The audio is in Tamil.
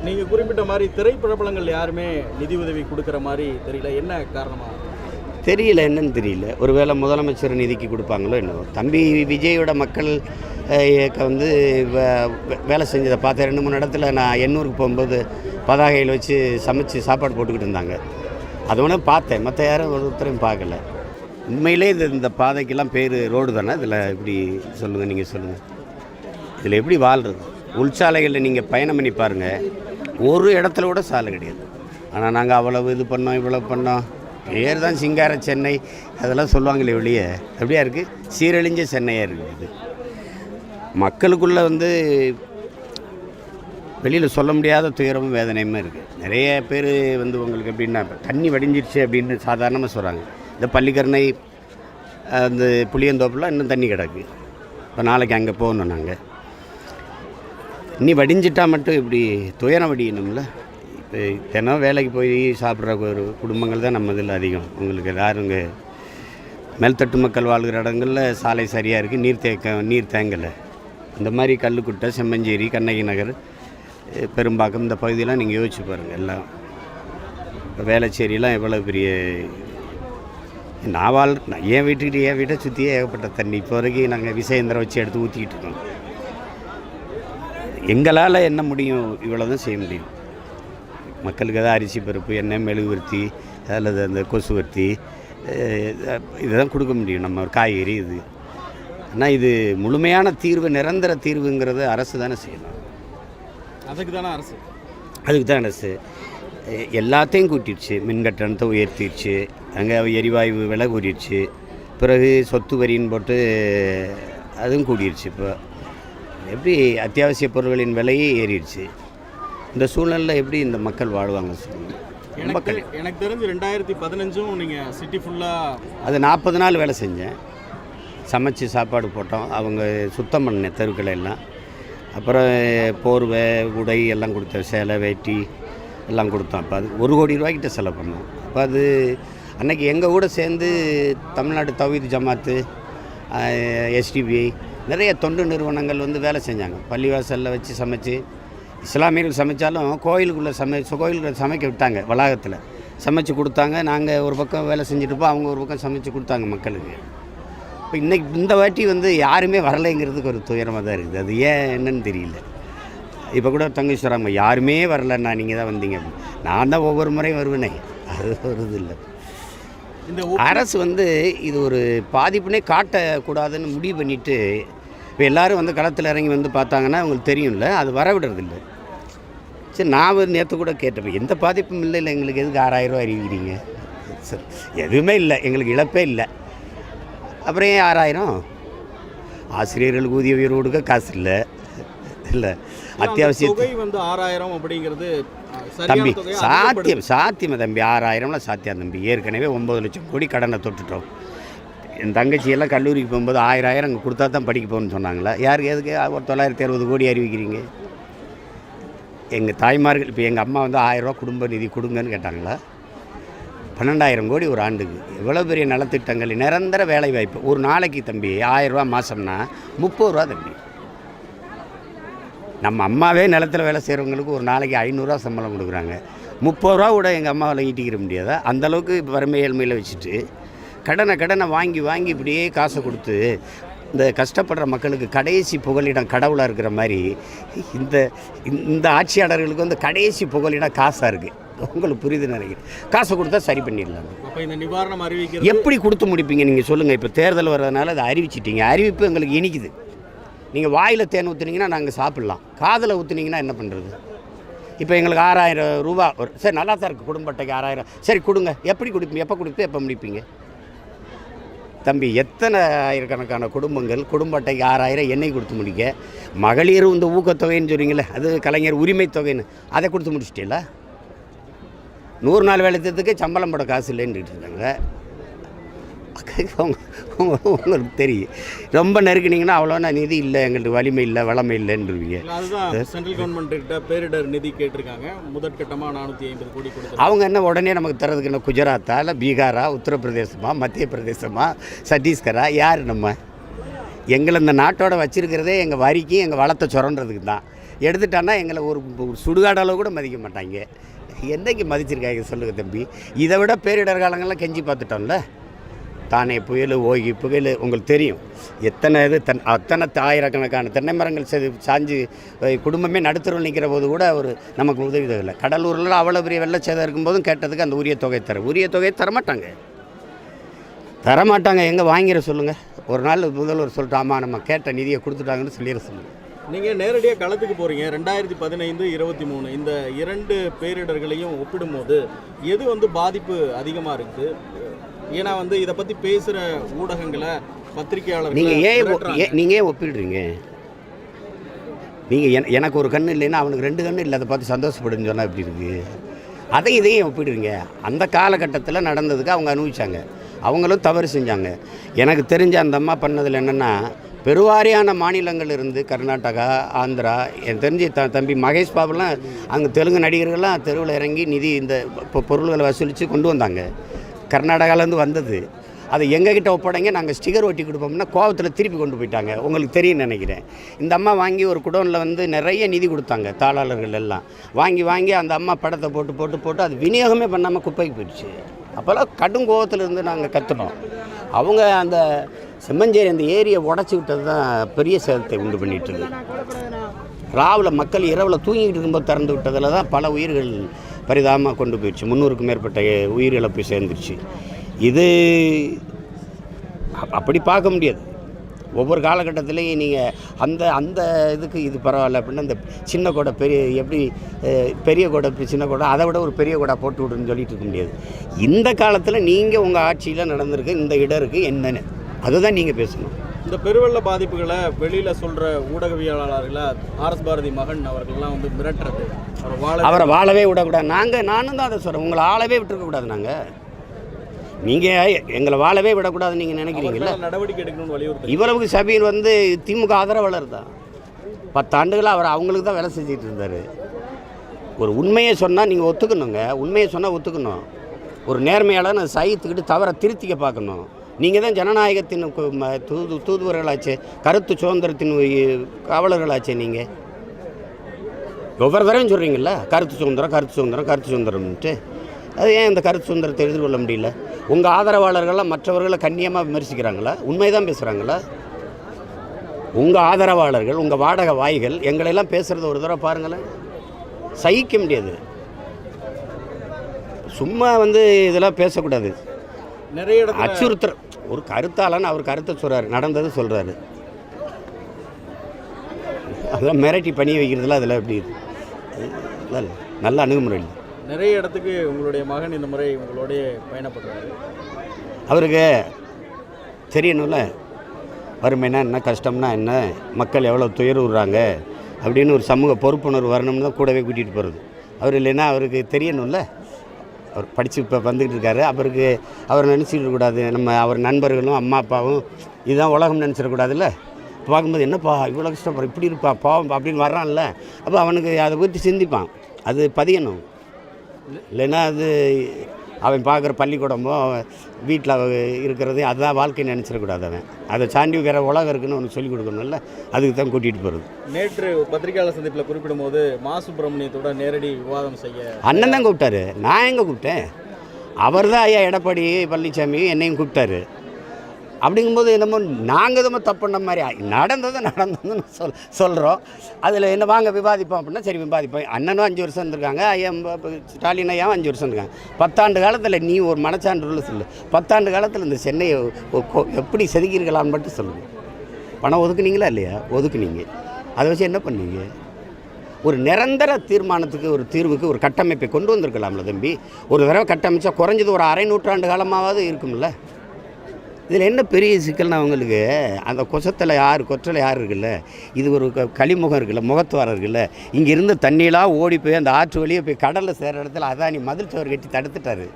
நீங்கள் குறிப்பிட்ட மாதிரி திரைப்பிரபலங்கள் யாருமே நிதி உதவி கொடுக்குற மாதிரி தெரியல, என்ன காரணமாக தெரியல, என்னன்னு தெரியல. ஒருவேளை முதலமைச்சர் நிதிக்கு கொடுப்பாங்களோ என்னவோ. தம்பி விஜயோட மக்கள் வந்து வேலை செஞ்சதை பார்த்தேன். 2-3 இடத்துல நான் எண்ணூருக்கு போகும்போது பதாகையில் வச்சு சமைச்சு சாப்பாடு போட்டுக்கிட்டு இருந்தாங்க. அது ஒன்று பார்த்தேன், மற்ற யாரும் ஒருத்தரையும் பார்க்கல. உண்மையிலே இந்த பாதைக்கெல்லாம் பேர் ரோடு தானே. இதில் எப்படி சொல்லுங்கள், நீங்கள் சொல்லுங்கள், இதில் எப்படி வாழ்கிறது? உள்சாலைகளில் நீங்கள் பயணம் பண்ணி பாருங்கள், ஒரு இடத்துல கூட சாலை கிடையாது. ஆனால் நாங்கள் அவ்வளவு இது பண்ணோம், இவ்வளோ பண்ணோம், பேர் தான் சிங்கார சென்னை அதெல்லாம் சொல்லுவாங்களே வெளியே. அப்படியா இருக்குது, சீரழிஞ்ச சென்னையாக இருக்குது. மக்களுக்குள்ளே வந்து வெளியில் சொல்ல முடியாத துயரமும் வேதனையுமே இருக்குது. நிறைய பேர் வந்து உங்களுக்கு எப்படின்னா தண்ணி வடிஞ்சிருச்சு அப்படின்னு சாதாரணமாக சொல்கிறாங்க. இந்த பள்ளிக்கரணை அந்த புளியந்தோப்புலாம் இன்னும் தண்ணி கிடக்கு. இப்போ நாளைக்கு அங்கே போகணும். நாங்கள் இன்னி வடிஞ்சிட்டால் மட்டும் இப்படி துயரம் வடியணும்ல. இப்போ தினம் வேலைக்கு போய் சாப்பிட்ற ஒரு குடும்பங்கள் தான் நம்ம இதில் அதிகம். உங்களுக்கு யாருங்க மேல்தட்டு மக்கள் வாழ்கிற இடங்களில் சாலை சரியாக இருக்குது, நீர் தேங்கலை. இந்த மாதிரி கல்லுக்குட்டை, செம்மஞ்சேரி, கண்ணகி நகர், பெரும்பாக்கம் இந்த பகுதியெல்லாம் நீங்கள் யோசிச்சு பாருங்கள். எல்லாம் இப்போ வேளச்சேரியெல்லாம் எவ்வளோ பெரிய என் வீட்டை சுற்றியே ஏகப்பட்ட தண்ணி. இப்போ வரைக்கும் நாங்கள் விசையந்திரம் வச்சு எடுத்து ஊற்றிக்கிட்டு இருக்கோம். எங்களால் என்ன முடியும், இவ்வளோ தான் செய்ய முடியும். மக்களுக்கு எதாவது அரிசி பருப்பு, எண்ணெய், மெழுகுவர்த்தி அல்லது அந்த கொசுவர்த்தி இதுதான் கொடுக்க முடியும். நம்ம ஒரு காய்கறி இது. ஆனால் இது முழுமையான தீர்வு, நிரந்தர தீர்வுங்கிறது அரசு தானே செய்யணும். அதுக்கு தான் அரசு எல்லாத்தையும் கூட்டிடுச்சு. மின் கட்டணத்தை உயர்த்திடுச்சு, அங்கே எரிவாயு விலை கூடிடுச்சு, பிறகு சொத்து வரின்னு போட்டு அதுவும் கூடிடுச்சு. இப்போ எப்படி அத்தியாவசிய பொருட்களின் விலையே ஏறிடுச்சு. இந்த சூழ்நிலையில் எப்படி இந்த மக்கள் வாழ்வாங்க சொல்லுங்கள்? எனக்கு தெரிஞ்சு 2015 நீங்கள் சிட்டி ஃபுல்லாக அது 40 நாள் வேலை செஞ்சேன். சமைச்சு சாப்பாடு போட்டோம், அவங்க சுத்தம் பண்ணேன் தெருக்களை எல்லாம். அப்புறம் போர்வை, உடை எல்லாம் கொடுத்தேன், சேலை, வேட்டி எல்லாம் கொடுத்தோம். அப்போ அது 1 கோடி ரூபாய்க்கிட்ட செலவு பண்ணோம். அப்போ அது அன்றைக்கி எங்கள் கூட சேர்ந்து தமிழ்நாடு தௌஹீத் ஜமாத்து, எஸ்டிபிஐ நிறைய தொண்டு நிறுவனங்கள் வந்து வேலை செஞ்சாங்க. பள்ளிவாசலில் வச்சு சமைச்சு, இஸ்லாமியர்கள் சமைச்சாலும் கோயிலுக்குள்ளே சமைக்க விட்டாங்க. வளாகத்தில் சமைச்சு கொடுத்தாங்க. நாங்கள் ஒரு பக்கம் வேலை செஞ்சுட்டுப்போம், அவங்க ஒரு பக்கம் சமைச்சு கொடுத்தாங்க மக்களுக்கு. இப்போ இன்றைக்கி இந்த வாட்டி வந்து யாருமே வரலைங்கிறதுக்கு ஒரு துயரமாக தான் இருக்குது. அது ஏன் என்னன்னு தெரியல. இப்போ கூட தங்கேஸ்வரம்மா யாருமே வரலன்னா நீங்கள் தான் வந்தீங்க. நான் தான் ஒவ்வொரு முறையும் வருவேனே, அது வருது இல்லை. இந்த அரசு வந்து இது ஒரு பாதிப்புனே காட்டக்கூடாதுன்னு முடிவு பண்ணிவிட்டு இப்போ எல்லோரும் வந்து களத்தில் இறங்கி வந்து பார்த்தாங்கன்னா அவங்களுக்கு தெரியும்ல, அது வரவிடுறதில்லை. சரி, நான் நேற்று கூட கேட்டப்போ எந்த பாதிப்பும் இல்லை, எங்களுக்கு எதுக்கு 6000 ரூபா அறிவிக்கிறீங்க? சரி, எதுவுமே இல்லை, எங்களுக்கு இழப்பே இல்லை, அப்புறம் ஏன் 6000? ஆசிரியர்களுக்கு ஊதிய உயர்வு கொடுக்க காசு இல்லை அத்தியாவசிய தொகை வந்து 6000 அப்படிங்கிறது தம்பி சாத்தியமா தம்பி? 6000லாம் சாத்தியம் தம்பி. ஏற்கனவே 9 லட்சம் கோடி கடனை தொட்டுட்டோம். என் தங்கச்சியெல்லாம் கல்லூரிக்கு போகும்போது 1000 அங்கே கொடுத்தா தான் படிக்க போகணும்னு சொன்னாங்களா? யாருக்கு எதுக்கு ஒரு 960 கோடி அறிவிக்கிறீங்க? எங்கள் தாய்மார்கள் இப்போ எங்கள் அம்மா வந்து 1000 ரூபா குடும்ப நிதி கொடுங்கன்னு கேட்டாங்களா? 12000 கோடி ஒரு ஆண்டுக்கு. எவ்வளோ பெரிய நலத்திட்டங்கள், நிரந்தர வேலை வாய்ப்பு. ஒரு நாளைக்கு தம்பி 1000 ரூபா மாதம்னா 30 ரூபா தம்பி. நம்ம அம்மாவே நிலத்தில் வேலை செய்கிறவங்களுக்கு ஒரு நாளைக்கு 500 ரூபா சம்பளம் கொடுக்குறாங்க. 30 ரூபா கூட எங்கள் அம்மாவில் ஈட்டிக்கிற முடியாதா? அந்தளவுக்கு இப்போ வறுமை ஏழ்மையில் வச்சுட்டு கடனை வாங்கி இப்படியே காசை கொடுத்து இந்த கஷ்டப்படுற மக்களுக்கு கடைசி புகலிடம் கடவுளாக இருக்கிற மாதிரி இந்த ஆட்சியாளர்களுக்கு வந்து கடைசி புகலிடம் காசாக இருக்குது. உங்களுக்கு புரியுதுன்னு நினைக்கிறேன். காசை கொடுத்தா சரி பண்ணிடலாம். அப்போ இந்த நிவாரணம் அறிவிக்க எப்படி கொடுத்து முடிப்பீங்க நீங்கள் சொல்லுங்கள்? இப்போ தேர்தல் வர்றதுனால அதை அறிவிச்சிட்டிங்க. அறிவிப்பு எங்களுக்கு இனிக்குது. நீங்கள் வாயில் தேன் ஊற்றுனீங்கன்னா நாங்கள் சாப்பிட்லாம், காதில் ஊற்றுனீங்கன்னா என்ன பண்ணுறது? இப்போ எங்களுக்கு 6000 ரூபா ஒரு சரி நல்லா தான் இருக்குது. குடும்ப அட்டைக்கு 6000 சரி கொடுங்க. எப்படி கொடுப்பீங்க? எப்போ கொடுப்பீங்க? எப்போ முடிப்பீங்க? தம்பி, எத்தனை ஆயிரக்கணக்கான குடும்பங்கள் குடும்ப அட்டைக்கு 6000 என்னைக்கு கொடுத்து முடிக்க? மகளிர் இந்த ஊக்கத்தொகைன்னு சொல்கிறீங்களே, அது கலைஞர் உரிமை தொகைன்னு அதை கொடுத்து முடிச்சிட்டீங்களா? 100 நாள் வேலை திட்டத்துக்கு சம்பளம் போட காசு இல்லைன்னு இருக்காங்க. உங்களுக்கு தெரியும், ரொம்ப நெருக்கினீங்கன்னா அவ்வளோனா நிதி இல்லை, எங்களுக்கு வலிமை இல்லை, வளமை இல்லைன்றீங்க. அதுதான் சென்ட்ரல் கவர்மெண்ட்டு பேரிடர் நிதி கேட்டிருக்காங்க. முதற்கட்டமாக 450 கோடி கொடுத்து அவங்க என்ன உடனே நமக்கு தரதுக்கு என்ன குஜராத்தா இல்லை பீகாரா, உத்தரப்பிரதேசமா, மத்திய பிரதேசமா, சத்தீஸ்கரா? யார் நம்ம? எங்களை இந்த நாட்டோட வச்சுருக்கிறதே எங்கள் வரிக்கு எங்கள் வளத்தை சுரண்டுறதுக்கு தான். எடுத்துட்டான்னா எங்களை ஒரு சுடுகாடு அளவு கூட மதிக்க மாட்டாங்க. என்னைக்கு மதிச்சிருக்காங்க சொல்லுங்கள் தம்பி. இதை விட பேரிடர் காலங்கள்லாம் கெஞ்சி பார்த்துட்டோம்ல. தானே புயல், ஓகி புயல், உங்களுக்கு தெரியும் எத்தனை இது அத்தனை ஆயிரக்கணக்கான தென்னை மரங்கள் சாஞ்சு குடும்பமே நடுத்தரவு நிற்கிற போது கூட ஒரு நமக்கு உதவி தேவையில்லை. கடலூரில் அவ்வளோ பெரிய வெள்ளச்சேதம் இருக்கும்போதும் கேட்டதுக்கு அந்த உரிய தொகையை தரமாட்டாங்க. எங்கே வாங்கிட சொல்லுங்கள். ஒரு நாள் முதல்வர் சொல்லிட்டு ஆமாம் நம்ம கேட்ட நிதியை கொடுத்துட்டாங்கன்னு சொல்லிட சொல்லுங்கள். நீங்கள் நேரடியாக களத்துக்கு போகிறீங்க. 2015, 23 இந்த 2 பேரிடர்களையும் ஒப்பிடும்போது எது பாதிப்பு அதிகமாக இருக்குது? ஏன்னா இதை பற்றி பேசுகிற ஊடகங்களை, பத்திரிகையாளர், நீங்கள் ஏன் ஒப்பிடுறீங்க? நீங்கள் எனக்கு ஒரு கண்ணு இல்லைன்னா அவனுக்கு 2 கண்ணு இல்லை, அதை பார்த்து சந்தோஷப்படுன்னு சொன்னால் எப்படி இருக்குது? இதையும் ஒப்பிடுறீங்க. அந்த காலகட்டத்தில் நடந்ததுக்கு அவங்க அனுபவிச்சாங்க, அவங்களும் தவறு செஞ்சாங்க. எனக்கு தெரிஞ்ச அந்த அம்மா பண்ணதில் என்னென்னா, பெருவாரியான மாநிலங்கள் இருந்து கர்நாடகா, ஆந்திரா, என் தெரிஞ்ச தம்பி மகேஷ் பாபுலாம் அங்கே தெலுங்கு நடிகர்கள்லாம் தெருவில் இறங்கி நிதி இந்த பொருள்களை வசூலித்து கொண்டு வந்தாங்க. கர்நாடகாவிலேருந்து வந்தது. அதை எங்ககிட்ட ஒப்படைங்க, நாங்கள் ஸ்டிக்கர் ஒட்டி கொடுப்போம்னா கோவத்தில் திருப்பி கொண்டு போயிட்டாங்க. உங்களுக்கு தெரியும்னு நினைக்கிறேன். இந்த அம்மா வாங்கி ஒரு குடோனில் நிறைய நிதி கொடுத்தாங்க. தாளாளர்கள் எல்லாம் வாங்கி அந்த அம்மா படத்தை போட்டு அது விநியோகமே பண்ணாமல் குப்பைக்கு போயிடுச்சு. அப்போல்லாம் கடும் கோவத்தில் இருந்து நாங்கள் கற்றுனோம். அவங்க அந்த செம்மஞ்சேரி அந்த ஏரியை உடச்சி விட்டது தான் பெரிய சேதத்தை உண்டு பண்ணிட்டுது. ராவில் மக்கள் இரவில் தூங்கிக்கிட்டு இருக்கும்போது திறந்து விட்டதில் தான் பல உயிர்கள் பரிதாபமாக கொண்டு போயிடுச்சு. 300க்கும் மேற்பட்ட உயிரிழப்பு சேர்ந்துருச்சு. இது அப்படி பார்க்க முடியாது. ஒவ்வொரு காலகட்டத்திலையும் நீங்கள் அந்த இதுக்கு இது பரவாயில்ல அப்படின்னா இந்த சின்ன கொடை பெரிய கொடை சின்ன கொடை அதை விட ஒரு பெரிய கொடை போட்டு விடுன்னு சொல்லிட்டு இருக்க முடியாது. இந்த காலத்தில் நீங்கள் உங்கள் ஆட்சியில் நடந்திருக்கு இந்த இடம் இருக்குது என்னென்னு அதுதான் நீங்கள் பேசணும். இந்த பெருவெள்ள பாதிப்புகளை வெளியில் சொல்கிற ஊடகவியலாளர்களை RS பாரதி மகன் அவர்கள்லாம் மிரட்டுறது, அவரை வாழவே விடக்கூடாது. நானும் தான் அதை சொல்கிறேன். உங்களை ஆளவே விட்டுருக்கக்கூடாது. நீங்கள் எங்களை வாழவே விடக்கூடாதுன்னு நீங்கள் நினைக்கிறீங்களா? நடவடிக்கை எடுக்கணும்னு வலியுறுத்தி இவ்வளவுக்கு சபீர் திமுக ஆதரவாளர் தான். 10 ஆண்டுகள் அவர் அவங்களுக்கு தான் வேலை செஞ்சுட்டு இருந்தார். ஒரு உண்மையை சொன்னால் நீங்கள் ஒத்துக்கணுங்க. உண்மையை சொன்னால் ஒத்துக்கணும். ஒரு நேர்மையாளர் அதை சகித்துக்கிட்டு தவறை திருத்திக்க பார்க்கணும். நீங்கள் தான் ஜனநாயகத்தின் தூதுவர்களாச்சே, கருத்து சுதந்திரத்தின் காவலர்களாச்சே. நீங்கள் ஒவ்வொரு தடவையும் சொல்கிறீங்களா கருத்து சுதந்திரம்ன்ட்டு. அது ஏன் இந்த கருத்து சுதந்திரத்தை எதிர்கொள்ள முடியல? உங்கள் ஆதரவாளர்கள்லாம் மற்றவர்களை கண்ணியமாக விமர்சிக்கிறாங்களா? உண்மைதான் பேசுகிறாங்களா? உங்கள் ஆதரவாளர்கள், உங்கள் வாடகை வாய்கள் எங்களெல்லாம் பேசுகிறத ஒரு தடவை பாருங்களேன். சகிக்க முடியாது. சும்மா இதெல்லாம் பேசக்கூடாது. நிறைய இடத்துல அச்சுறுத்தல். ஒரு கருத்தாளன் அவர் கருத்தை சொல்கிறார், நடந்தது சொல்கிறாரு. அதெல்லாம் மிரட்டி பணிய வைக்கிறதுல அதில் எப்படி இல்லை, நல்ல அணுகுமுறை இல்லை. நிறைய இடத்துக்கு உங்களுடைய மகன் இந்த முறை உங்களோடைய பயணப்படுறாரு. அவருக்கு தெரியணும்ல வறுமைனா என்ன, கஷ்டம்னா என்ன, மக்கள் எவ்வளோ துயருறாங்க அப்படின்னு ஒரு சமூக பொறுப்புணர்வு வரணும்னு தான் கூடவே கூட்டிகிட்டு போகிறது. அவர் இல்லைன்னா அவருக்கு தெரியணும்ல. அவர் படித்து இப்போ வந்துக்கிட்டு இருக்காரு. அவர் நினச்சிக்கிட்டு கூடாது, நம்ம அவர் நண்பர்களும் அம்மா அப்பாவும் இதுதான் உலகம் நினச்சிடக்கூடாதுல்ல. பார்க்கும்போது என்னப்பா இவ்வளோ கஷ்டப்படுற, இப்படி இருப்பா பாவம் அப்படின்னு வர்றான்ல. அப்போ அவனுக்கு அதை பற்றி சிந்திப்பான். அது பதியணும். இல்லைன்னா அவன் பார்க்குற பள்ளிக்கூடமோ வீட்டில் இருக்கிறதே அதுதான் வாழ்க்கைன்னு நினச்சிடக்கூடாது. அவன் அதை சாண்டி வேறு உலகம் இருக்குன்னு அவனுக்கு சொல்லிக் கொடுக்கணும்ல. அதுக்கு தான் கூட்டிகிட்டு போகிறது. நேற்று பத்திரிகையாளர் சந்திப்பில் குறிப்பிடும் போது சுப்பிரமணியத்தோட நேரடி விவாதம் செய்ய அண்ணன் தான் கூப்பிட்டாரு. நான் எங்கே கூப்பிட்டேன்? அவர் தான் ஐயா எடப்பாடி பழனிசாமி என்னையும் கூப்பிட்டாரு. அப்படிங்கும்போது என்னமோ நாங்கள் எதுவும் தப்பு பண்ண மாதிரி நடந்ததுன்னு சொல்கிறோம். அதில் என்ன வாங்க விவாதிப்போம் அப்படின்னா சரி விவாதிப்போம். அண்ணனும் 5 வருஷம் இருந்திருக்காங்க, ஐயா ஸ்டாலின் ஐயாவும் 5 வருஷம் இருக்காங்க. 10 ஆண்டு காலத்தில் நீ ஒரு மனச்சான்று சொல்லு. 10 ஆண்டு காலத்தில் இந்த சென்னையை எப்படி செதுக்கியிருக்கலான்னு மட்டும் சொல்லுங்கள். பணம் ஒதுக்குனீங்களா இல்லையா? ஒதுக்குனீங்க. அதை வச்சு என்ன பண்ணீங்க? ஒரு நிரந்தர தீர்மானத்துக்கு, ஒரு தீர்வுக்கு ஒரு கட்டமைப்பை கொண்டு வந்திருக்கலாம்ல தம்பி. ஒரு தடவை கட்டமைச்சா குறைஞ்சது ஒரு அரை நூற்றாண்டு காலமாவது இருக்கும்ல. இதில் என்ன பெரிய சிக்கல்னா அவங்களுக்கு அந்த கொற்றலை யார் இருக்குல்ல, இது ஒரு களிமுகம் இருக்குல்ல, முகத்துவாரம் இருக்குல்ல, இங்கே இருந்த தண்ணியெல்லாம் ஓடி போய் அந்த ஆற்று வழியே போய் கடலில் சேர்கிற இடத்துல அதானி மதில் சுவர் கட்டி தடுத்துட்டாரு.